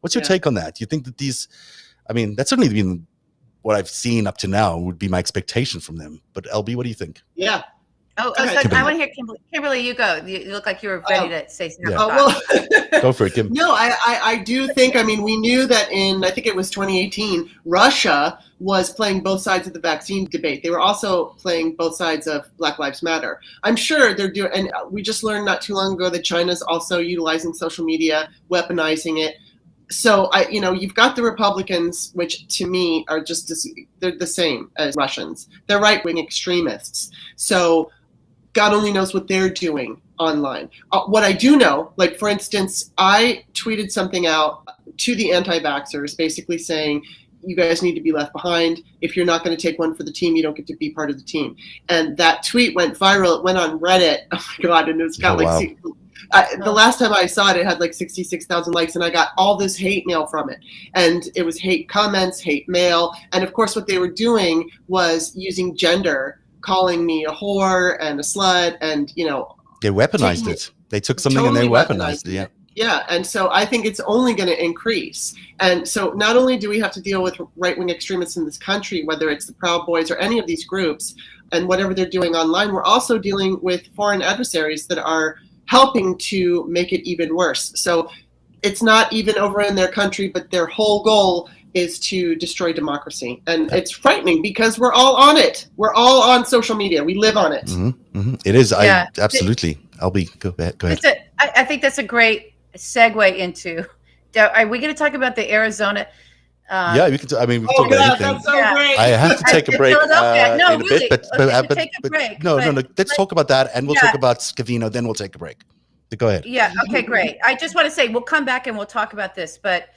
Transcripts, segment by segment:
What's your take on that? Do you think that these, I mean, that's certainly been what I've seen up to now would be my expectation from them. But LB, what do you think? Yeah. So I want to hear Kimberly. Kimberly, you go. You look like you were ready to say something. Yeah. Well, go for it, Kim. No, I do think, I mean, we knew that I think it was 2018, Russia was playing both sides of the vaccine debate. They were also playing both sides of Black Lives Matter. I'm sure they're doing, and we just learned not too long ago that China's also utilizing social media, weaponizing it. So you've got the Republicans, which to me are just, they're the same as Russians. They're right-wing extremists. So God only knows what they're doing online. What I do know, like for instance, I tweeted something out to the anti-vaxxers basically saying, you guys need to be left behind. If you're not going to take one for the team, you don't get to be part of the team. And that tweet went viral. It went on Reddit. Oh my God. And it's got the last time I saw it, it had like 66,000 likes, and I got all this hate mail from it. And it was hate comments, hate mail. And of course, what they were doing was using gender, calling me a whore and a slut, and they weaponized it. They took something totally and they weaponized it. Yeah. Yeah, and so I think it's only going to increase. And so not only do we have to deal with right-wing extremists in this country, whether it's the Proud Boys or any of these groups, and whatever they're doing online, we're also dealing with foreign adversaries that are helping to make it even worse. So it's not even over in their country, but their whole goal is to destroy democracy. And it's frightening because we're all on it. We're all on social media. We live on it. Mm-hmm, mm-hmm. It is. Yeah. Absolutely. Go ahead. I think that's a great segue into, are we going to talk about the Arizona? Yeah, we can. We can talk about anything. That's so great. I have to take a break no, in a really, bit, but take a break. No. Let's talk about that, and we'll talk about Scavino. Then we'll take a break. Go ahead. Yeah. Okay. Great. I just want to say we'll come back and we'll talk about this, but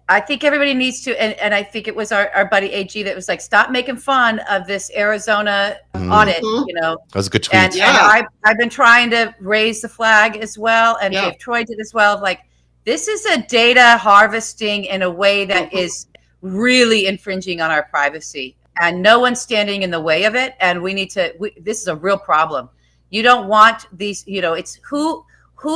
I think everybody needs to, and I think it was our buddy AG that was like, stop making fun of this Arizona audit, That was a good tweet. And I've been trying to raise the flag as well, and Dave Troy did as well, like, this is a data harvesting in a way that is really infringing on our privacy, and no one's standing in the way of it, and this is a real problem. You don't want these, it's who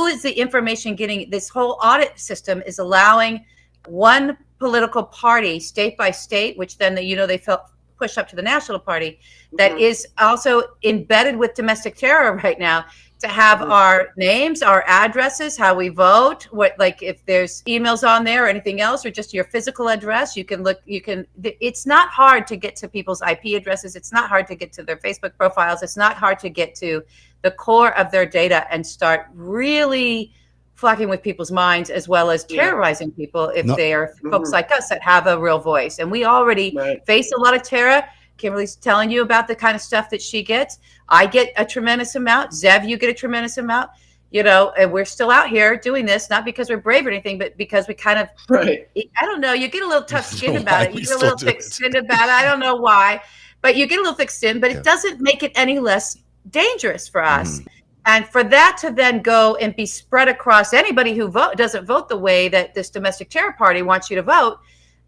is the information getting. This whole audit system is allowing one political party, state by state, which then they felt push up to the national party, that is also embedded with domestic terror right now, to have our names, our addresses, how we vote, if there's emails on there or anything else, or just your physical address. It's not hard to get to people's IP addresses. It's not hard to get to their Facebook profiles. It's not hard to get to the core of their data and start really fucking with people's minds, as well as terrorizing people if they are folks like us that have a real voice. And we already face a lot of terror. Kimberly's telling you about the kind of stuff that she gets. I get a tremendous amount. Zev, you get a tremendous amount. And we're still out here doing this, not because we're brave or anything, but because we kind of, I don't know, you get a little tough skin about it. You get a little thick skin about it. I don't know why, but you get a little thick skin, but it doesn't make it any less dangerous for us. And for that to then go and be spread across anybody who doesn't vote the way that this domestic terror party wants you to vote,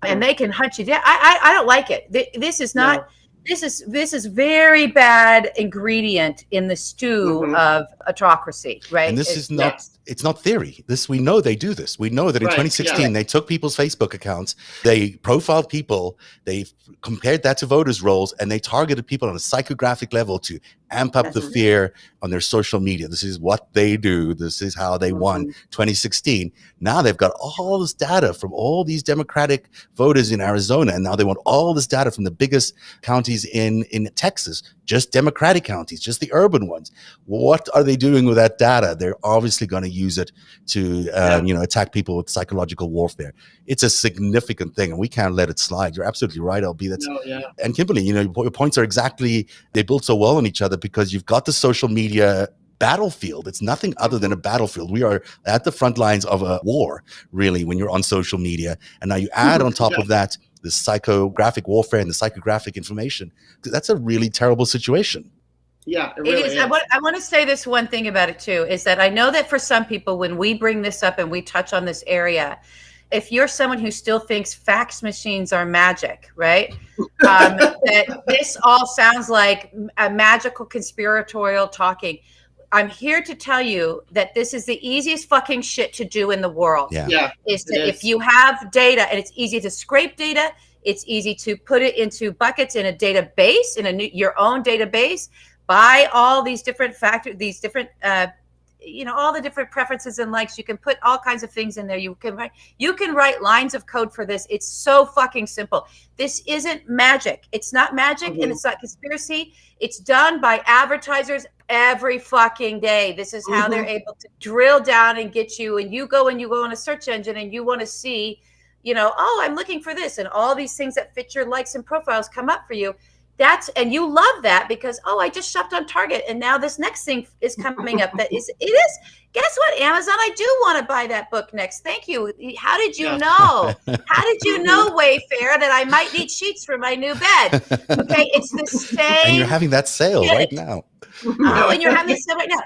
and they can hunt you down. I don't like it. This is not. No. This is very bad ingredient in the stew of autocracy, right? And this is not. It's not theory. We know they do this. We know that in 2016 they took people's Facebook accounts, they profiled people, they compared that to voters' rolls, and they targeted people on a psychographic level to amp up the fear on their social media. This is what they do. This is how they won 2016. Now they've got all this data from all these Democratic voters in Arizona, and now they want all this data from the biggest counties in Texas, just Democratic counties, just the urban ones. What are they doing with that data? They're obviously going to use it to attack people with psychological warfare. It's a significant thing, and we can't let it slide. You're absolutely right, LB. And Kimberly, your points are exactly, they build so well on each other because you've got the social media battlefield. It's nothing other than a battlefield. We are at the front lines of a war, really, when you're on social media. And now you add on top of that the psychographic warfare and the psychographic information. That's a really terrible situation. Yeah, it really is. I want to say this one thing about it too, is that I know that for some people, when we bring this up and we touch on this area, if you're someone who still thinks fax machines are magic, right? That this all sounds like a magical conspiratorial talking. I'm here to tell you that this is the easiest fucking shit to do in the world. Yeah. If you have data, and it's easy to scrape data, it's easy to put it into buckets in a database, in your own database, by all these different factors, these different, all the different preferences and likes. You can put all kinds of things in there. You can write lines of code for this. It's so fucking simple. This isn't magic. It's not magic, and it's not conspiracy. It's done by advertisers every fucking day. This is how they're able to drill down and get you. And you go on a search engine and you want to see, I'm looking for this, and all these things that fit your likes and profiles come up for you. And you love that because, I just shopped on Target and now this next thing is coming up. Guess what, Amazon, I do want to buy that book next. Thank you. How did you know? How did you know, Wayfair, that I might need sheets for my new bed? Okay, it's the same. And you're having that sale right now. And you're having this sale right now.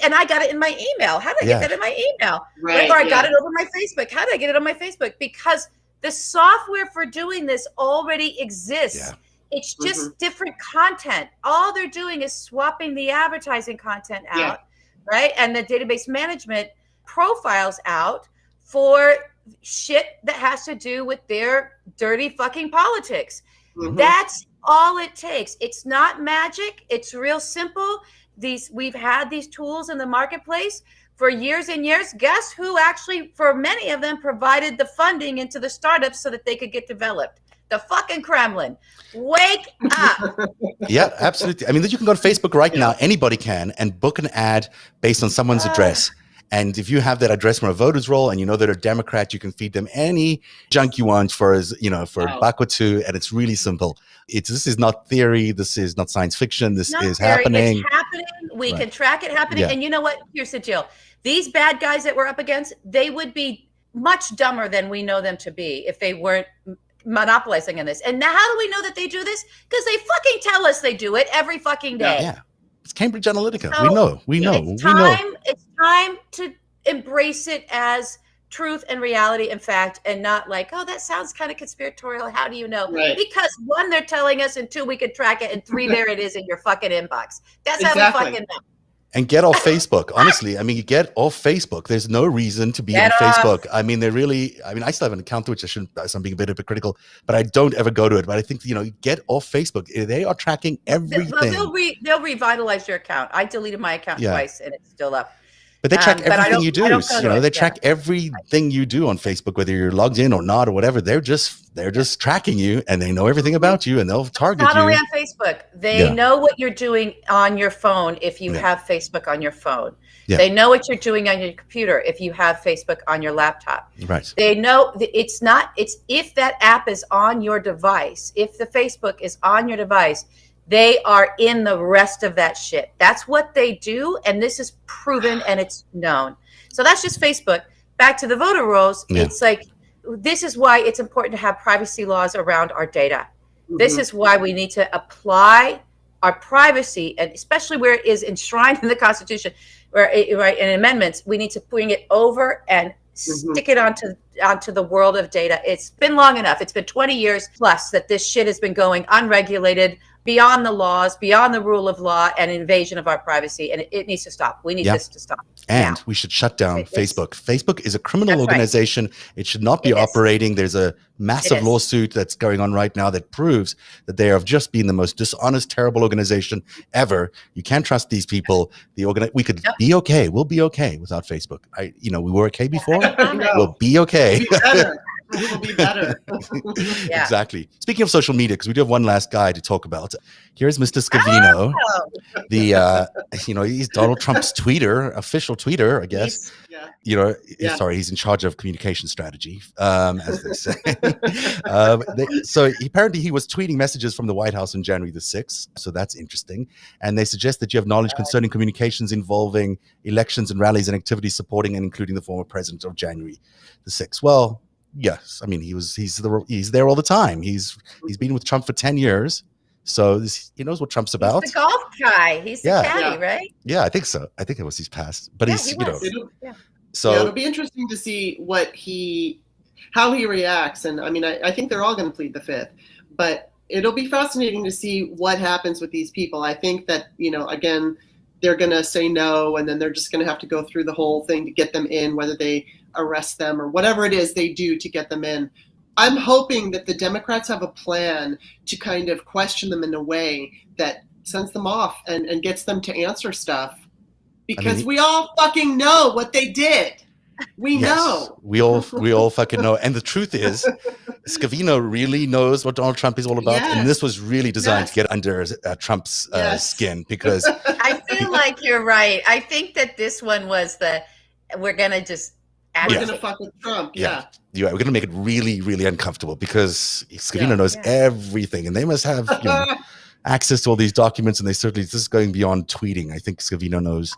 And I got it in my email. How did I get that in my email? Right. Or I got it over my Facebook. How did I get it on my Facebook? Because the software for doing this already exists. Yeah. It's just different content. All they're doing is swapping the advertising content out, right? And the database management profiles out for shit that has to do with their dirty fucking politics. That's all it takes. It's not magic. It's real simple. We've had these tools in the marketplace for years and years. Guess who actually, for many of them, provided the funding into the startups so that they could get developed? The fucking Kremlin. Wake up. Yeah, absolutely. I mean, you can go to Facebook right now. Anybody can, and book an ad based on someone's address. And if you have that address from a voter's roll and you know they're a Democrat, you can feed them any junk you want for a buck or two. And it's really simple. This is not theory. This is not science fiction. This is happening. It's happening. We can track it happening. Yeah. And you know what? Here's the deal. These bad guys that we're up against, they would be much dumber than we know them to be if they weren't monopolizing in this. And now how do we know that they do this? Because they fucking tell us they do it every fucking day. Yeah. It's Cambridge Analytica. So we know. It's time to embrace it as truth and reality and fact, and not like, that sounds kind of conspiratorial. How do you know? Right. Because 1, they're telling us, and 2, we can track it, and 3, there it is in your fucking inbox. That's how we fucking know. And get off Facebook. Honestly, I mean, you get off Facebook. There's no reason to be on Facebook. I mean, I still have an account to which I'm being a bit hypocritical, but I don't ever go to it. But I think, get off Facebook. They are tracking everything. They'll revitalize your account. I deleted my account twice and it's still up. But they track everything you do. They track everything you do on Facebook, whether you're logged in or not or whatever. They're just tracking you, and they know everything about you, and they'll target you. Not only on Facebook, they know what you're doing on your phone if you have Facebook on your phone. Yeah. They know what you're doing on your computer if you have Facebook on your laptop. Right. They know it's if that app is on your device, if the Facebook is on your device, they are in the rest of that shit. That's what they do, and this is proven and it's known. So that's just Facebook. Back to the voter rolls. Yeah. It's like, this is why it's important to have privacy laws around our data. This is why we need to apply our privacy, and especially where it is enshrined in the Constitution, in amendments, we need to bring it over and stick it onto the world of data. It's been long enough. It's been 20 years plus that this shit has been going unregulated, beyond the laws, beyond the rule of law, and invasion of our privacy. And it needs to stop. We need this to stop. And we should shut down Facebook. Facebook is a criminal organization. Right. It should not be operating. There's a massive lawsuit that's going on right now that proves that they have just been the most dishonest, terrible organization ever. You can't trust these people. We could be okay. We'll be okay without Facebook. We were okay before. We'll be okay. It will be better. Exactly. Speaking of social media, because we do have one last guy to talk about. Here's Mr. Scavino. He's Donald Trump's official tweeter, I guess. Sorry, he's in charge of communication strategy, as they say. So apparently he was tweeting messages from the White House on January the 6th. So that's interesting. And they suggest that you have knowledge concerning communications involving elections and rallies and activities supporting and including the former president of January the 6th. Well, yes. I mean, he's there all the time. He's been with Trump for 10 years. So he knows what Trump's about. He's the golf guy. He's the caddy, right? Yeah, I think so. I think it was his past. But So it'll be interesting to see how he reacts. And I mean, I think they're all going to plead the fifth. But it'll be fascinating to see what happens with these people. I think that, again, they're going to say no, and then they're just going to have to go through the whole thing to get them in, whether they arrest them or whatever it is they do to get them in. I'm hoping that the Democrats have a plan to kind of question them in a way that sends them off and gets them to answer stuff. Because we all fucking know what they did. We know. We all fucking know. And the truth is, Scavino really knows what Donald Trump is all about. Yes. And this was really designed to get under Trump's skin, because I feel like you're right. I think that this one was we're going to just we're going to fuck with Trump. Yeah. We're going to make it really, really uncomfortable, because Scavino knows everything, and they must have access to all these documents, and this is going beyond tweeting. I think Scavino knows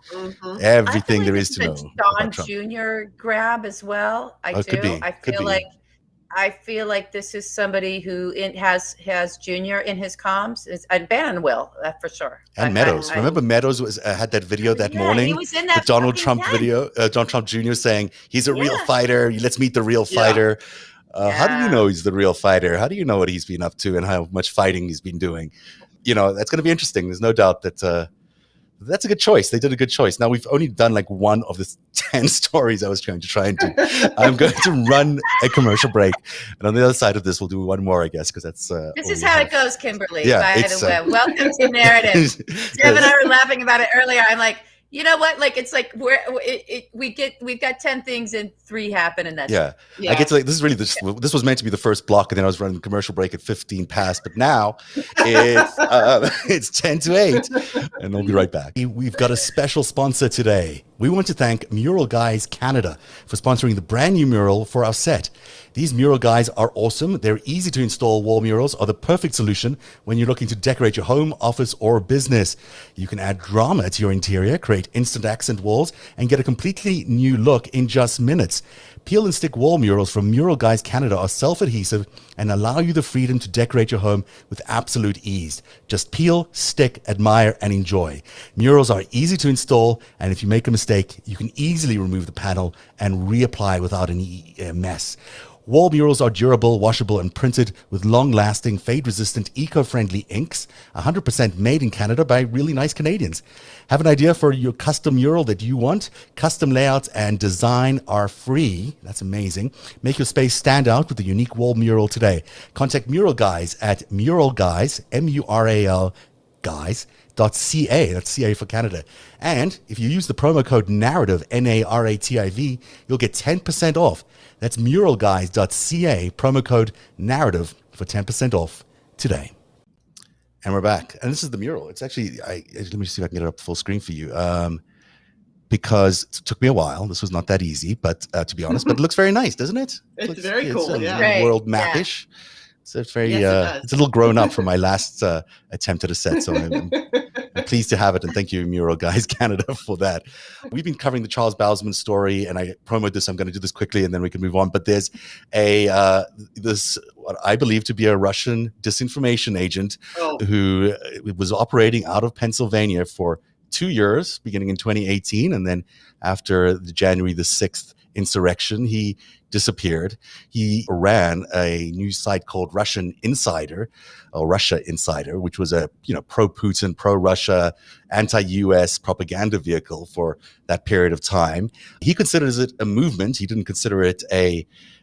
everything there is to know. Don Jr. grab as well. I do. I feel like this is somebody who has Junior in his comms. And Bannon will, for sure. And Meadows. Remember Meadows had that video that morning? He was in that the Donald Trump video. Donald Trump Jr. saying he's a real fighter. Let's meet the real fighter. How do you know he's the real fighter? How do you know what he's been up to and how much fighting he's been doing? That's going to be interesting. There's no doubt that that's a good choice. They did a good choice. Now, we've only done like one of the 10 stories I was trying to try and do. I'm going to run a commercial break. And on the other side of this, we'll do one more, I guess, because that's... this is how it goes, Kimberly. Yeah, by the way. Welcome to Narrative. Jeff and I were laughing about it earlier. I'm like, you know what? Like, it's like we've got 10 things and 3 happen, and that's it. I get to like, this was meant to be the first block, and then I was running the commercial break at 15 past, but now it's 10 to 8, and we'll be right back. We've got a special sponsor today. We want to thank Mural Guys Canada for sponsoring the brand new mural for our set. These mural guys are awesome. They're easy to install. Wall murals are the perfect solution when you're looking to decorate your home, office, or business. You can add drama to your interior, create instant accent walls, and get a completely new look in just minutes. Peel and stick wall murals from Mural Guys Canada are self-adhesive and allow you the freedom to decorate your home with absolute ease. Just peel, stick, admire, and enjoy. Murals are easy to install, and if you make a mistake, you can easily remove the panel and reapply without any mess. Wall murals are durable, washable, and printed with long-lasting, fade-resistant, eco-friendly inks, 100% made in Canada by really nice Canadians. Have an idea for your custom mural that you want? Custom layouts and design are free. That's amazing. Make your space stand out with a unique wall mural today. Contact Mural Guys at muralguys, M-U-R-A-L, guys.ca. That's CA for Canada. And if you use the promo code NARRATIVE, NARATIV, you'll get 10% off. That's muralguys.ca, promo code NARRATIVE for 10% off today. And we're back. And this is the mural. It's actually, let me see if I can get it up full screen for you. Because it took me a while. This was not that easy, but to be honest, but it looks very nice, doesn't it? It's very cool, World map-ish. So it's very, it's a little grown up from my last attempt at a set. So I'm pleased to have it. And thank you, Mural Guys Canada, for that. We've been covering the Charles Bousman story, and I promoted this. I'm going to do this quickly, and then we can move on. But there's what I believe to be a Russian disinformation agent who was operating out of Pennsylvania for 2 years, beginning in 2018. And then after the January the 6th insurrection, he disappeared. He ran a news site called Russia Insider, which was a pro-Putin, pro-Russia, anti-US propaganda vehicle for that period of time. He considers it a movement. He didn't consider it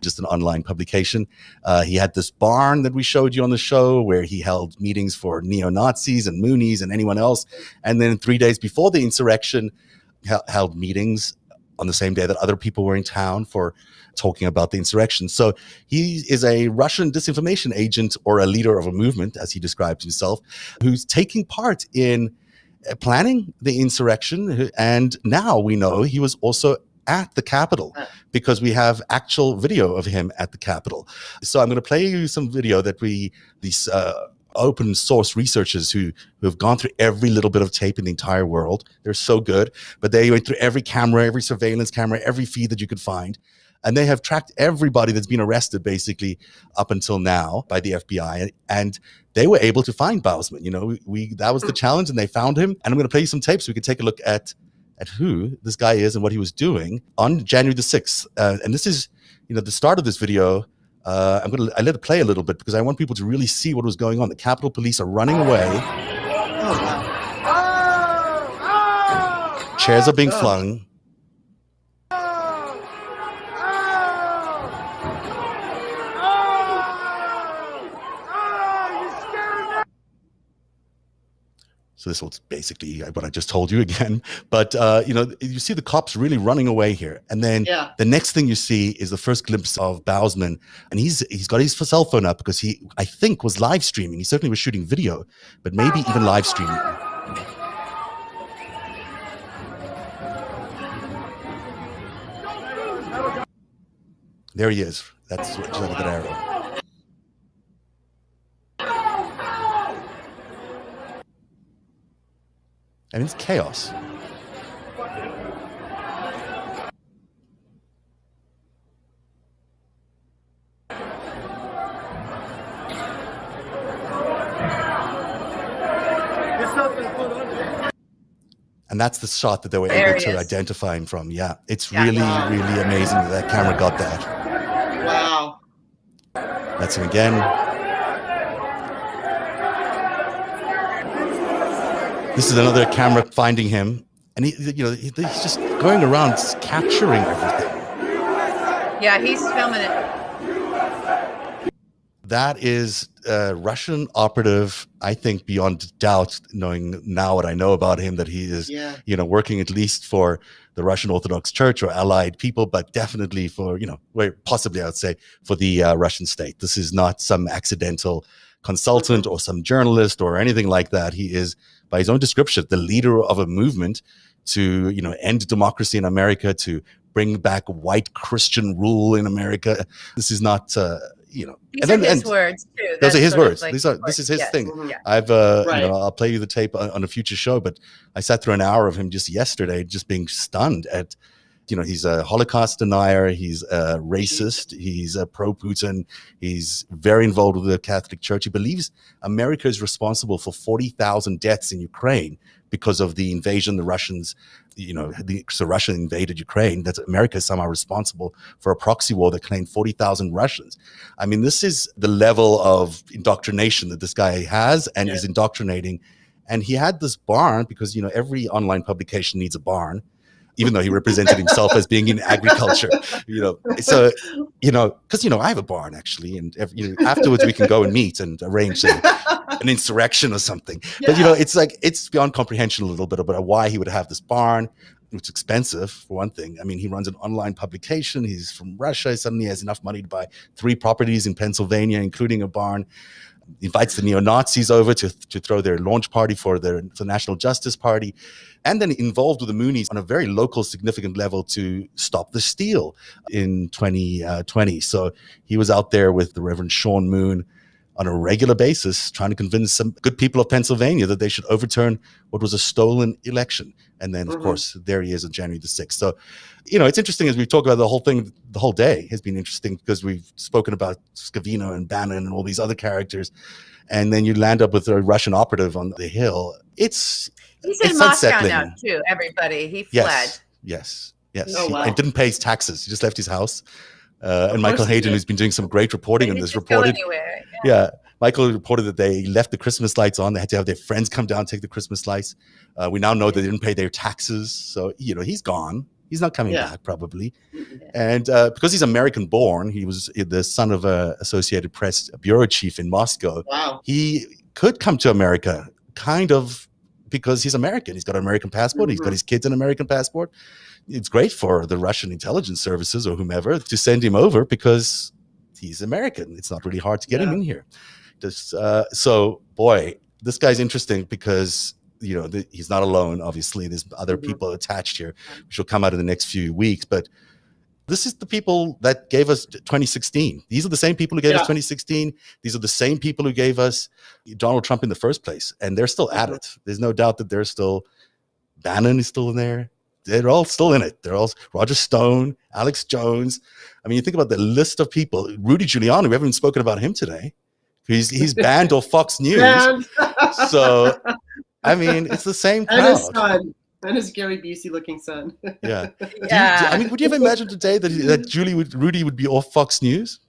just an online publication. He had this barn that we showed you on the show where he held meetings for neo-Nazis and Moonies and anyone else. And then 3 days before the insurrection, held meetings on the same day that other people were in town for talking about the insurrection. So he is a Russian disinformation agent, or a leader of a movement, as he describes himself, who's taking part in planning the insurrection. And now we know he was also at the Capitol, because we have actual video of him at the Capitol. So I'm going to play you some video that these open source researchers who have gone through every little bit of tape in the entire world. They're so good, but they went through every camera, every surveillance camera, every feed that you could find. And they have tracked everybody that's been arrested basically up until now by the FBI. And they were able to find Bousman. That was the challenge, and they found him. And I'm going to play you some tapes so we can take a look at who this guy is and what he was doing on January the 6th. And this is, the start of this video. I let it play a little bit because I want people to really see what was going on. The Capitol Police are running away. Chairs are being flung. So this was basically what I just told you again. But, you see the cops really running away here. And then the next thing you see is the first glimpse of Bousman. And he's got his cell phone up because he, I think, was live streaming. He certainly was shooting video, but maybe even live streaming. There he is. That's what that arrow. I mean, it's chaos. And that's the shot that they were able to identify him from. Yeah, it's really, really amazing that camera got that. Wow. That's him again. This is another camera finding him, and he's just going around capturing everything. Yeah, he's filming it. That is a Russian operative, I think, beyond doubt, knowing now what I know about him, that he is, working at least for the Russian Orthodox Church or allied people, but definitely for, possibly I would say for the Russian state. This is not some accidental consultant or some journalist or anything like that. He is, by his own description, the leader of a movement to, end democracy in America, to bring back white Christian rule in America. This is not, These are his words too. Those are his words. This is his thing. Yeah. I've, I'll play you the tape on a future show, but I sat through an hour of him just yesterday, just being stunned at, he's a Holocaust denier. He's a racist. He's a pro-Putin. He's very involved with the Catholic Church. He believes America is responsible for 40,000 deaths in Ukraine because of the invasion. The Russians, so Russia invaded Ukraine. That America is somehow responsible for a proxy war that claimed 40,000 Russians. I mean, this is the level of indoctrination that this guy has and is indoctrinating. And he had this barn because, every online publication needs a barn, even though he represented himself as being in agriculture, so, because, I have a barn actually, and afterwards we can go and meet and arrange an insurrection or something. But, it's beyond comprehension a little bit about why he would have this barn. It's expensive, for one thing. I mean, he runs an online publication. He's from Russia. He suddenly has enough money to buy 3 properties in Pennsylvania, including a barn. He invites the neo-Nazis over to throw their launch party for the National Justice Party, and then involved with the Moonies on a very local, significant level to stop the steal in 2020. So he was out there with the Reverend Sean Moon on a regular basis, trying to convince some good people of Pennsylvania that they should overturn what was a stolen election. And then, of course, there he is on January the 6th. So, it's interesting as we talk about the whole thing, the whole day has been interesting because we've spoken about Scavino and Bannon and all these other characters. And then you land up with a Russian operative on the Hill. He's in Moscow now, too, everybody. He fled. Yes. Oh, wow. And didn't pay his taxes. He just left his house. And Michael Hayden, who's been doing some great reporting on this, reported. Michael reported that they left the Christmas lights on. They had to have their friends come down and take the Christmas lights. We now know they didn't pay their taxes. So, he's gone. He's not coming back, probably. And because he's American born, he was the son of a Associated Press bureau chief in Moscow. Wow. He could come to America kind of because he's American. He's got an American passport. He's got his kids an American passport. It's great for the Russian intelligence services or whomever to send him over because he's American. It's not really hard to get him in here. So, boy, this guy's interesting because, he's not alone. Obviously, there's other people attached here, which will come out in the next few weeks. But this is the people that gave us 2016. These are the same people who gave us 2016. These are the same people who gave us Donald Trump in the first place. And they're still at it. There's no doubt that Bannon is still in there. They're all still in it. They're all Roger Stone, Alex Jones. I mean, you think about the list of people. Rudy Giuliani, we haven't even spoken about him today. He's banned off Fox News. So, I mean, it's the same crowd. And his son. And his Gary Busey-looking son. Yeah. Would you ever imagine today that Rudy would be off Fox News?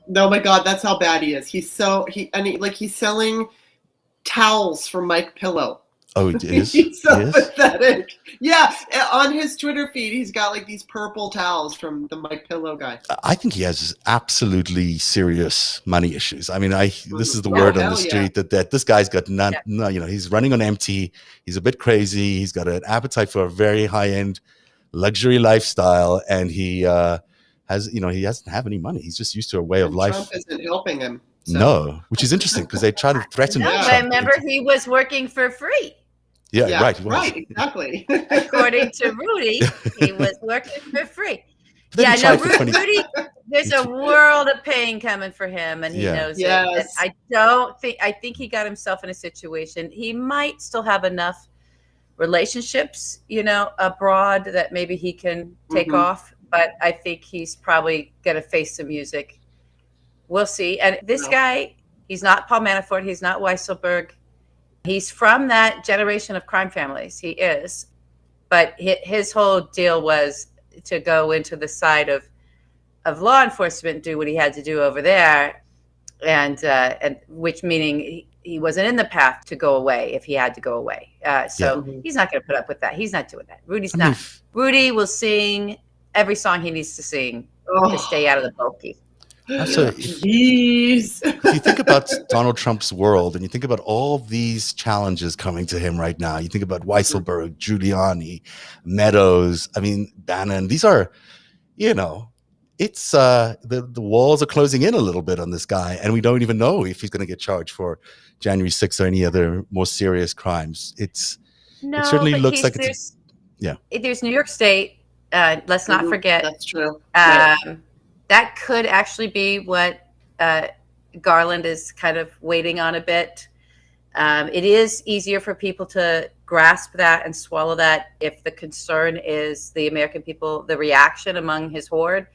No, my God, that's how bad he is. He's selling towels for Mike Pillow. Oh, it is? He's so He is? pathetic. Yeah, on his Twitter feed, he's got like these purple towels from the My Pillow guy. I think he has absolutely serious money issues. I mean, this is the Oh, word on hell the street that this guy's got none. Yeah. No, you know, he's running on empty. He's a bit crazy. He's got an appetite for a very high end luxury lifestyle, and he has, you know, he doesn't have any money. He's just used to a way of And life. Trump isn't helping him. So. No, which is interesting because they try to threaten. No, Trump. but remember, he was working for free. Yeah, right. Right, exactly. According to Rudy, he was working for free. But then Yeah, he no, tried for 20 Rudy, there's a world of pain coming for him, and he Yeah. knows Yes. it. And I think he got himself in a situation. He might still have enough relationships, you know, abroad that maybe he can take off, but I think he's probably going to face some music. We'll see. And this guy, he's not Paul Manafort. He's not Weisselberg. He's from that generation of crime families. He is. But his whole deal was to go into the side of law enforcement, do what he had to do over there. And which meaning he wasn't in the path to go away if he had to go away. So he's not going to put up with that. He's not doing that. Rudy's not. Rudy will sing every song he needs to sing to stay out of the bulky. So Jeez. if you think about Donald Trump's world and you think about all these challenges coming to him right now, you think about Weisselberg, Giuliani, Meadows, I mean, Bannon, these are, you know, it's the walls are closing in a little bit on this guy, and we don't even know if he's going to get charged for January 6th or any other more serious crimes. It certainly looks like it's there's New York State. Let's not forget. That's true. That could actually be what Garland is kind of waiting on a bit. It is easier for people to grasp that and swallow that if the concern is the American people, the reaction among his horde.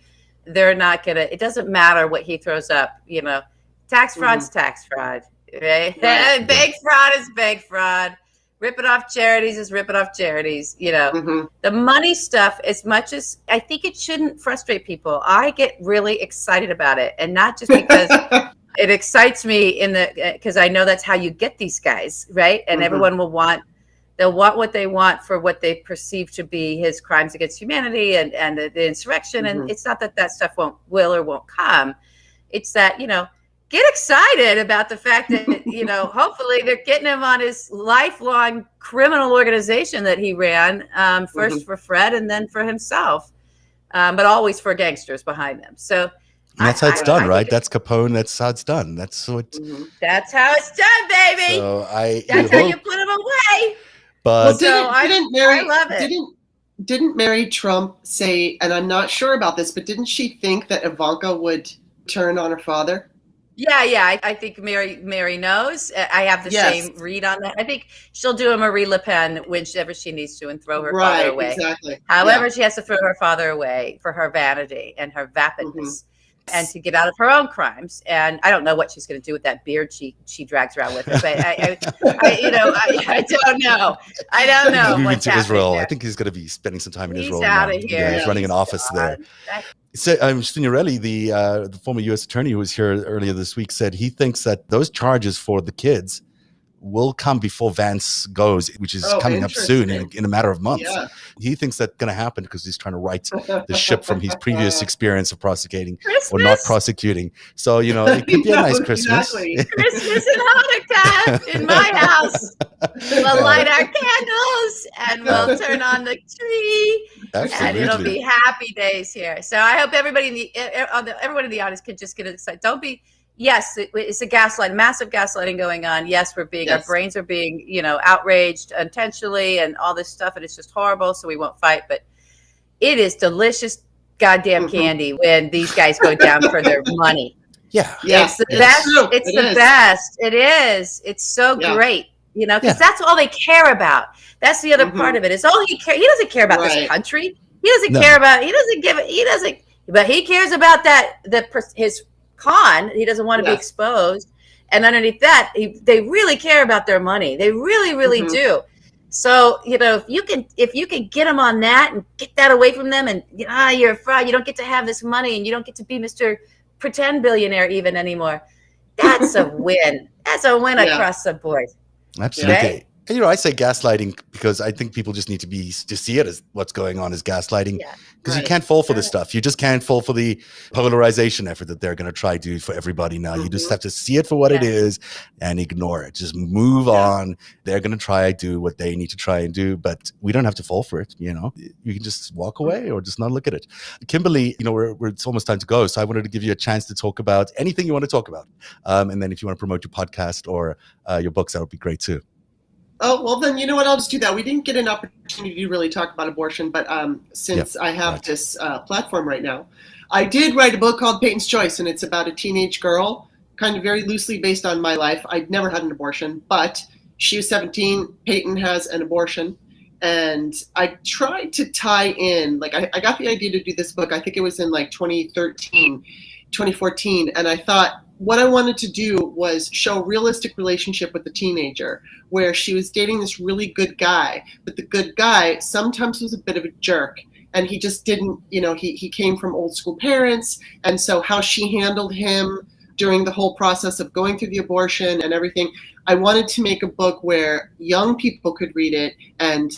They're not going to, it doesn't matter what he throws up, you know, tax fraud's tax fraud, right? Bank fraud is bank fraud. Ripping off charities is ripping off charities. You know, the money stuff, as much as I think it shouldn't frustrate people, I get really excited about it. And not just because it excites me because I know that's how you get these guys, right? And everyone they'll want what they want for what they perceive to be his crimes against humanity and the insurrection. And it's not that stuff will or won't come. It's that, you know, get excited about the fact that, you know, hopefully they're getting him on his lifelong criminal organization that he ran, first for Fred and then for himself, but always for gangsters behind them. So and that's how it's done, right? That's Capone. That's how it's done. That's what. That's how it's done, baby. So that's how you put him away. But I love it. Didn't Mary Trump say, and I'm not sure about this, but didn't she think that Ivanka would turn on her father? Yeah. I think Mary knows. I have the same read on that. I think she'll do a Marie Le Pen whenever she needs to and throw her father away. Exactly. However, she has to throw her father away for her vanity and her vapidness and to get out of her own crimes. And I don't know what she's going to do with that beard she drags around with her. But I don't know. I don't know. He's moving what's to Israel. there. I think he's going to be spending some time in Israel. He's out of here. Yeah, he's running an office there. So, Signorelli, the former U.S. attorney who was here earlier this week, said he thinks that those charges for the kids will come before Vance goes, which is coming up soon in a matter of months. Yeah. He thinks that's going to happen because he's trying to right the ship from his previous experience of prosecuting or not prosecuting. So, you know, it could be a nice Christmas. Exactly. Christmas and Hanukkah in my house. We'll light our candles and we'll turn on the tree. Absolutely. And it'll be happy days here. So I hope everybody everyone in the audience can just get excited. Don't be. Yes, it's a massive gaslighting going on. Yes, our brains are being, you know, outraged intentionally and all this stuff, and it's just horrible. So we won't fight, but it is delicious, goddamn candy when these guys go down for their money. Yeah, it's the best. It's the best. It is. It's so great, you know, because that's all they care about. That's the other part of it. Is all he cares. He doesn't care about this country. He doesn't care about. He doesn't give it. He doesn't. But he cares about his con. He doesn't want to be exposed, and underneath that they really care about their money. They really, really do. So, you know, if you can get them on that and get that away from them, and you're a fraud, you don't get to have this money, and you don't get to be Mr. Pretend billionaire even anymore. That's a win. That's a win across the board. Absolutely. Right? And, I say gaslighting because I think people just need to see it as what's going on as gaslighting, because you can't fall for this stuff. You just can't fall for the polarization effort that they're going to try to do for everybody now. You just have to see it for what it is and ignore it. Just move on. They're going to try to do what they need to try and do, but we don't have to fall for it. You can just walk away or just not look at it. Kimberley, it's almost time to go. So I wanted to give you a chance to talk about anything you want to talk about. And then if you want to promote your podcast or your books, that would be great too. Oh, well, then, you know what? I'll just do that. We didn't get an opportunity to really talk about abortion, but since I have this platform right now, I did write a book called Peyton's Choice, and it's about a teenage girl, kind of very loosely based on my life. I'd never had an abortion, but she was 17. Peyton has an abortion, and I tried to tie in, I got the idea to do this book. I think it was in 2013, 2014, and I thought, what I wanted to do was show a realistic relationship with the teenager where she was dating this really good guy, but the good guy sometimes was a bit of a jerk, and he just didn't, he came from old school parents, and so how she handled him during the whole process of going through the abortion and everything, I wanted to make a book where young people could read it and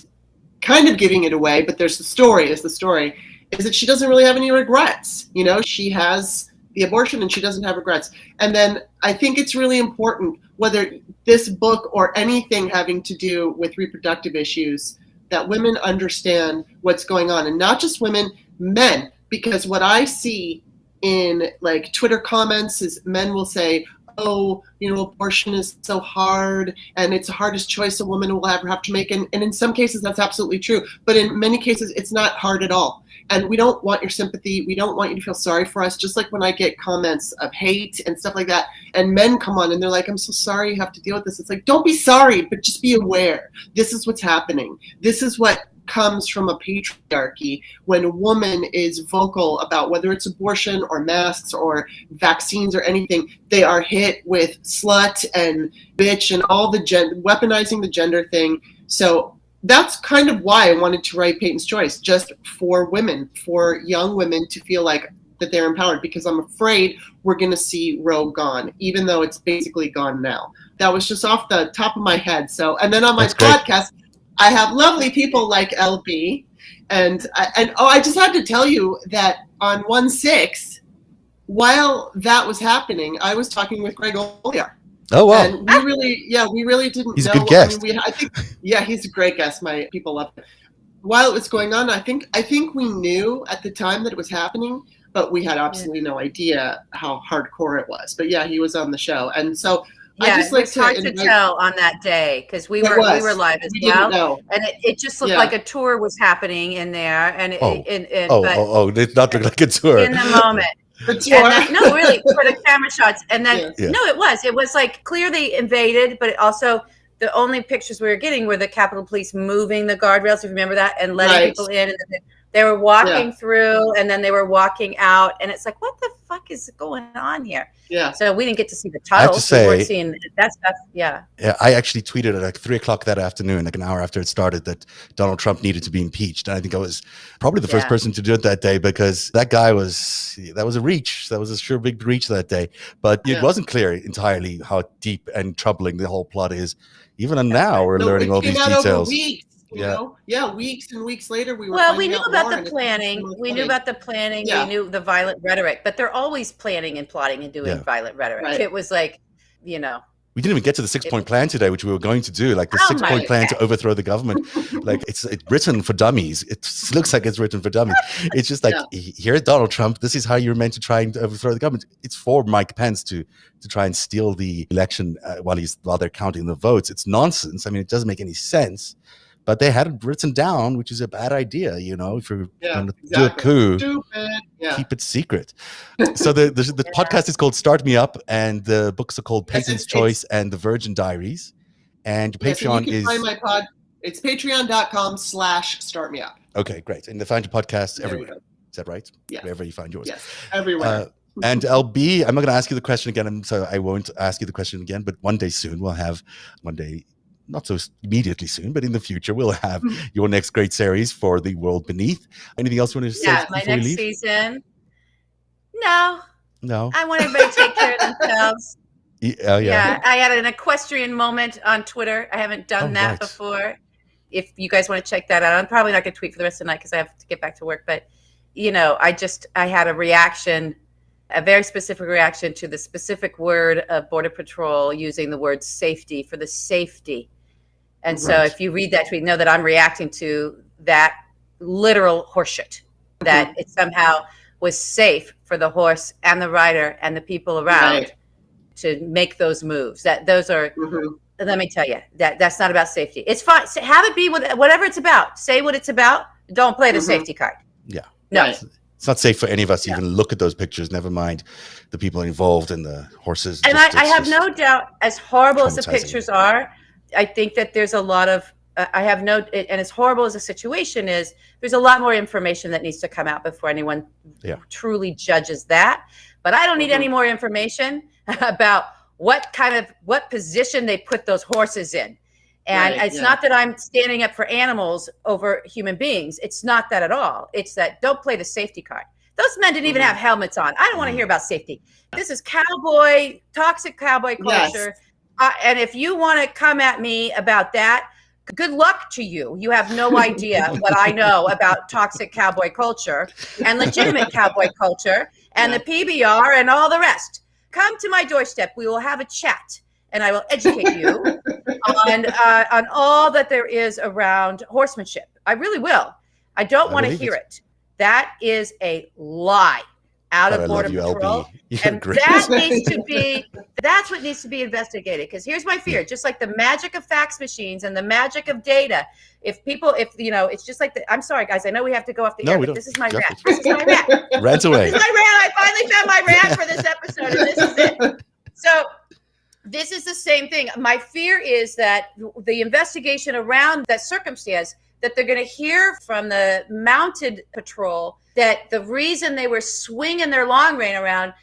kind of giving it away, but the story is that she doesn't really have any regrets. She has the abortion and she doesn't have regrets. And then I think it's really important, whether this book or anything having to do with reproductive issues, that women understand what's going on, and not just women, men, because what I see in Twitter comments is men will say, oh, abortion is so hard and it's the hardest choice a woman will ever have to make. And in some cases, that's absolutely true. But in many cases, it's not hard at all. And we don't want your sympathy. We don't want you to feel sorry for us. Just like when I get comments of hate and stuff like that, and men come on and they're like, I'm so sorry you have to deal with this. It's like, don't be sorry, but just be aware. This is what's happening. This is what comes from a patriarchy when a woman is vocal about whether it's abortion or masks or vaccines or anything. They are hit with slut and bitch and all the weaponizing the gender thing. So that's kind of why I wanted to write Peyton's Choice, just for women, for young women to feel like that they're empowered, because I'm afraid we're going to see Roe gone, even though it's basically gone now. That was just off the top of my head. So, and then on my podcast, I have lovely people like LB, and I just had to tell you that on 1/6, while that was happening, I was talking with Greg Oliar. Oh wow! And we really didn't. He's know. a good guest. I think, he's a great guest. My people love it. While it was going on, I think we knew at the time that it was happening, but we had absolutely no idea how hardcore it was. But he was on the show, and so. Yeah, it was hard to tell on that day because we were live as well, and it just looked like a tour was happening in there, and it did not look like a tour in the moment. No, really, for the camera shots, and then no, it was like clear they invaded, but it also the only pictures we were getting were the Capitol Police moving the guardrails. If you remember that, and letting people in, and they were walking through, and then they were walking out, and it's like, what the fuck is going on here? Yeah. So we didn't get to see the tunnel. I have to say, we weren't seeing that stuff. Yeah. Yeah. I actually tweeted at 3:00 that afternoon, an hour after it started, that Donald Trump needed to be impeached. And I think I was probably the first person to do it that day, because that was a reach. That was a sure big reach that day. But it wasn't clear entirely how deep and troubling the whole plot is. Even now, we're learning all these details. Weeks and weeks later, we knew about the planning. We knew about the planning. We knew the violent rhetoric, but they're always planning and plotting and doing violent rhetoric. Right. It was like, we didn't even get to the 6-point plan today, which we were going to do, like the 6-point plan to overthrow the government. Like it's written for dummies. It looks like it's written for dummies. It's just like, here's Donald Trump. This is how you're meant to try and overthrow the government. It's for Mike Pence to try and steal the election while they're counting the votes. It's nonsense. I mean, it doesn't make any sense. But they had it written down, which is a bad idea, if you're going to do a coup, keep it secret. So the podcast is called Start Me Up, and the books are called Peyton's Choice and The Virgin Diaries. And Patreon is... Find my pod. It's patreon.com/startmeup. Okay, great. And they find your podcast everywhere. Is that right? Yeah. Wherever you find yours. Yes, everywhere. And LB, I'm not going to ask you the question again, so I won't ask you the question again, but one day soon we'll have not so immediately soon, but in the future, we'll have your next great series for The World Beneath. Anything else you want to say before my next you leave? Season. No. I want everybody to take care of themselves. Oh, Yeah, I had an equestrian moment on Twitter. I haven't done that before. If you guys want to check that out, I'm probably not going to tweet for the rest of the night because I have to get back to work. But, I had a reaction, a very specific reaction to the specific word of Border Patrol using the word safety for the safety. And so if you read that tweet, know that I'm reacting to that literal horseshit, that it somehow was safe for the horse and the rider and the people around to make those moves. That those are, let me tell you, that's not about safety. It's fine. Have it be whatever it's about. Say what it's about. Don't play the safety card. Yeah. No. It's not safe for any of us to even look at those pictures, never mind the people involved and the horses. And I have no doubt, as horrible as the pictures are, I think that there's a lot of, and as horrible as the situation is, there's a lot more information that needs to come out before anyone truly judges that. But I don't need any more information about what position they put those horses in. And it's not that I'm standing up for animals over human beings. It's not that at all. It's that don't play the safety card. Those men didn't even have helmets on. I don't want to hear about safety. This is toxic cowboy culture. And if you want to come at me about that, good luck to you. You have no idea what I know about toxic cowboy culture and legitimate cowboy culture and the PBR and all the rest. Come to my doorstep. We will have a chat. And I will educate you on all that there is around horsemanship. I really will. I don't want to hear it. That is a lie out of Border Patrol. And that's what needs to be investigated. Because here's my fear. Just like the magic of fax machines and the magic of data, it's just like I'm sorry, guys. I know we have to go off the air, but this is my rant. This is my rant. Rant away. This is my rant. I finally found my rant for this episode, and this is it. So, this is the same thing. My fear is that the investigation around that circumstance, that they're going to hear from the mounted patrol that the reason they were swinging their long rein around,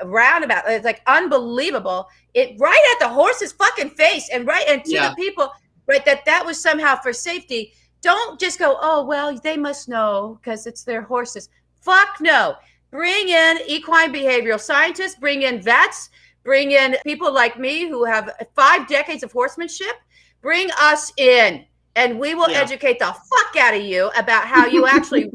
roundabout, it's like unbelievable. It right at the horse's fucking face and to the people, right? That was somehow for safety. Don't just go, oh, well, they must know because it's their horses. Fuck no. Bring in equine behavioral scientists, bring in vets, bring in people like me who have 5 decades of horsemanship. Bring us in, and we will educate the fuck out of you about how you actually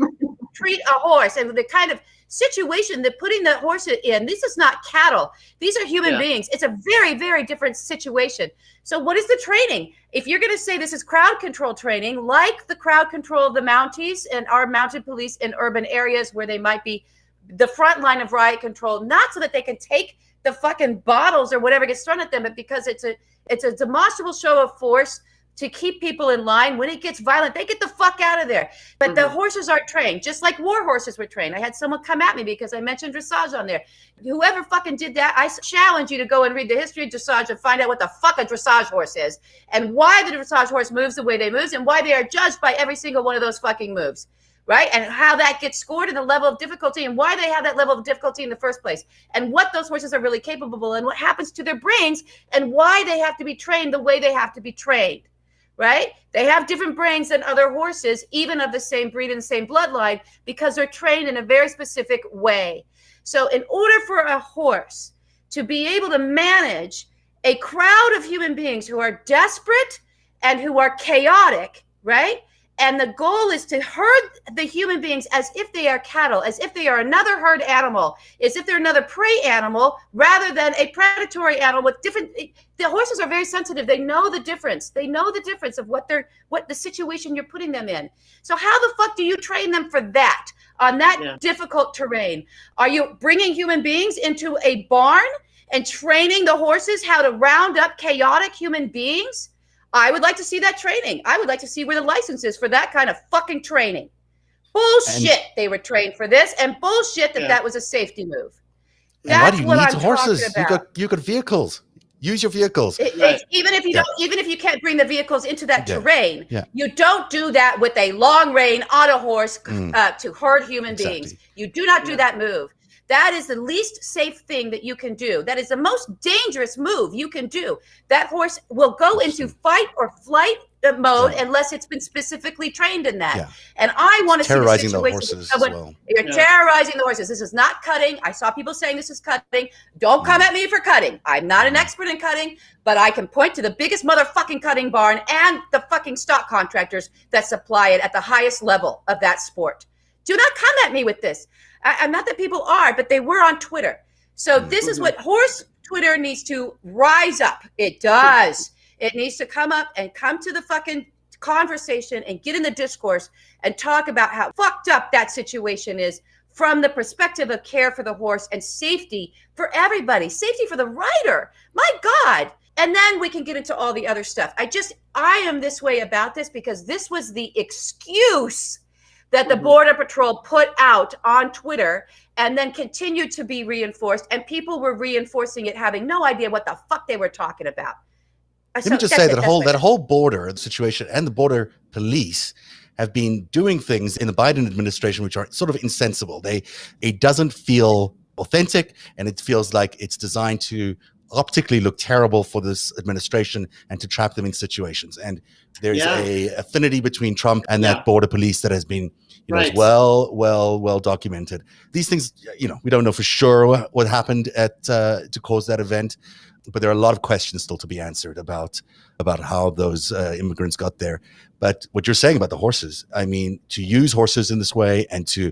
treat a horse and the kind of situation that putting the horse in. This is not cattle. These are human beings. It's a very, very different situation. So what is the training? If you're going to say this is crowd control training, like the crowd control of the Mounties and our mounted police in urban areas where they might be the front line of riot control, not so that they can take the fucking bottles or whatever gets thrown at them, but because it's a demonstrable show of force to keep people in line. When it gets violent, they get the fuck out of there. But the horses are trained, just like war horses were trained. I had someone come at me because I mentioned dressage on there. Whoever fucking did that, I challenge you to go and read the history of dressage and find out what the fuck a dressage horse is and why the dressage horse moves the way they move and why they are judged by every single one of those fucking moves. Right? And how that gets scored and the level of difficulty and why they have that level of difficulty in the first place and what those horses are really capable of and what happens to their brains and why they have to be trained the way they have to be trained. Right? They have different brains than other horses, even of the same breed and the same bloodline, because they're trained in a very specific way. So in order for a horse to be able to manage a crowd of human beings who are desperate and who are chaotic, right? And the goal is to herd the human beings as if they are cattle, as if they are another herd animal, as if they're another prey animal, rather than a predatory animal with different. The horses are very sensitive. They know the difference. They know the difference of what the situation you're putting them in. So how the fuck do you train them for that on that difficult terrain? Are you bringing human beings into a barn and training the horses how to round up chaotic human beings? I would like to see that training. I would like to see where the license is for that kind of fucking training. Bullshit, they were trained for this, and bullshit that was a safety move. That's what I'm horses? Talking about. You got vehicles. Use your vehicles. Even if you can't bring the vehicles into that terrain, you don't do that with a long rein on a horse to herd human beings. You do not do that move. That is the least safe thing that you can do. That is the most dangerous move you can do. That horse will go into fight or flight mode unless it's been specifically trained in that. Yeah. And I want to see the terrorizing the situation. horses as well. You're terrorizing the horses. This is not cutting. I saw people saying this is cutting. Don't come at me for cutting. I'm not an expert in cutting, but I can point to the biggest motherfucking cutting barn and the fucking stock contractors that supply it at the highest level of that sport. Do not come at me with this. I'm not that people are, but they were on Twitter. So this is what horse Twitter needs to rise up. It does. It needs to come up and come to the fucking conversation and get in the discourse and talk about how fucked up that situation is from the perspective of care for the horse and safety for everybody, safety for the rider. My God. And then we can get into all the other stuff. I am this way about this because this was the excuse that the Border Patrol put out on Twitter and then continued to be reinforced. And people were reinforcing it, having no idea what the fuck they were talking about. Let me just say that whole border situation and the border police have been doing things in the Biden administration which are sort of insensible. It doesn't feel authentic, and it feels like it's designed to optically look terrible for this administration and to trap them in situations. And there's a affinity between Trump and that border police that has been, well documented. These things, we don't know for sure what happened to cause that event, but there are a lot of questions still to be answered about how those immigrants got there. But what you're saying about the horses, I mean, to use horses in this way and to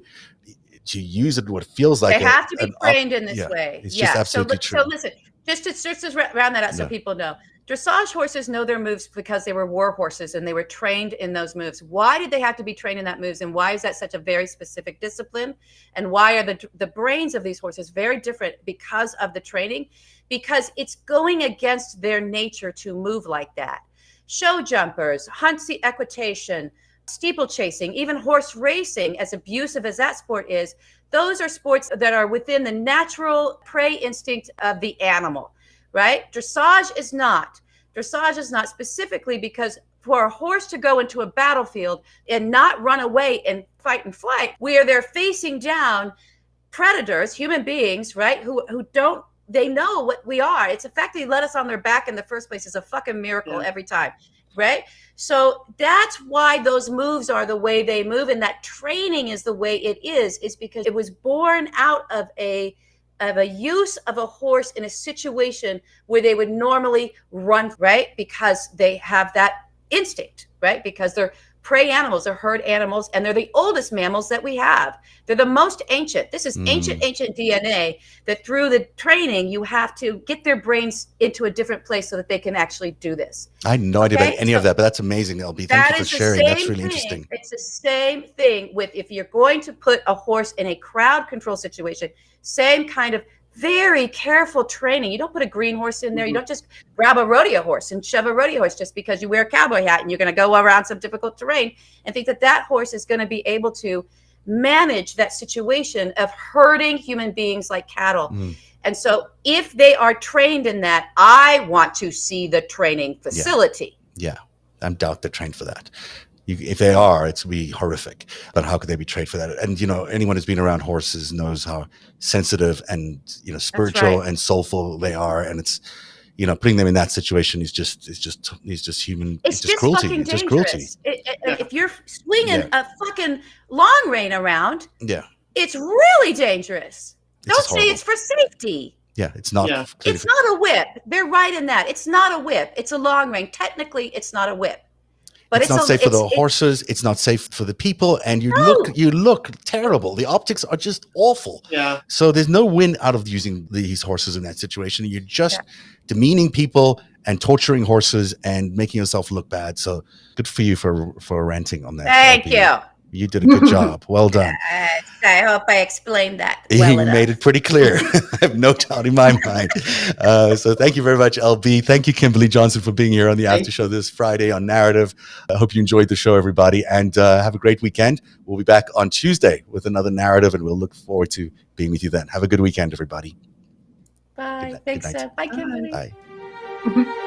use it what feels like they have to be trained in this way. It's just absolutely true. So listen, just to round that out so people know, dressage horses know their moves because they were war horses and they were trained in those moves. Why did they have to be trained in that moves, and why is that such a very specific discipline? And why are the brains of these horses very different because of the training? Because it's going against their nature to move like that. Show jumpers, huntsy equitation, steeplechasing, even horse racing, as abusive as that sport is, those are sports that are within the natural prey instinct of the animal, right? Dressage is not. Dressage is not, specifically because for a horse to go into a battlefield and not run away and fight and flight, where they're facing down predators, human beings, right, who don't, they know what we are. It's the fact that they let us on their back in the first place is a fucking miracle every time, right? So that's why those moves are the way they move, and that training is the way it is because it was born out of a use of a horse in a situation where they would normally run, right? Because they have that instinct, right? Because they're prey animals, they're herd animals, and they're the oldest mammals that we have. They're the most ancient. This is ancient DNA that through the training, you have to get their brains into a different place so that they can actually do this. I had no idea about any of that, but that's amazing, LB. Thank you for sharing. That's really interesting. It's the same thing with if you're going to put a horse in a crowd control situation, same kind of very careful training. You don't put a green horse in there. You don't just grab a rodeo horse and shove a rodeo horse just because you wear a cowboy hat and you're going to go around some difficult terrain and think that horse is going to be able to manage that situation of herding human beings like cattle. And so if they are trained in that, I want to see the training facility. Yeah, I doubt they're trained for that. If they are, it's be horrific. But how could they be trained for that? And anyone who's been around horses knows how sensitive and spiritual and soulful they are. And it's putting them in that situation is just human. It's just cruelty. Fucking it's just dangerous. cruelty. If you're swinging a fucking long rein around, it's really dangerous. Don't say it's for safety. Yeah, it's not. Yeah. It's not a whip. They're right in that. It's not a whip. It's a long rein. Technically, it's not a whip. But it's not safe for the horses. It's not safe for the people, and you look terrible. The optics are just awful. Yeah. So there's no win out of using these horses in that situation. You're just demeaning people and torturing horses and making yourself look bad. So good for you for ranting on that. Thank you. You did a good job. Well done. I hope I explained that well You made it pretty clear. I have no doubt in my mind. So thank you very much, LB. Thank you, Kimberley Johnson, for being here on the After Show this Friday on Narrative. I hope you enjoyed the show, everybody, and have a great weekend. We'll be back on Tuesday with another Narrative, and we'll look forward to being with you then. Have a good weekend, everybody. Bye. Thanks, Seth. Bye, Kimberley. Bye.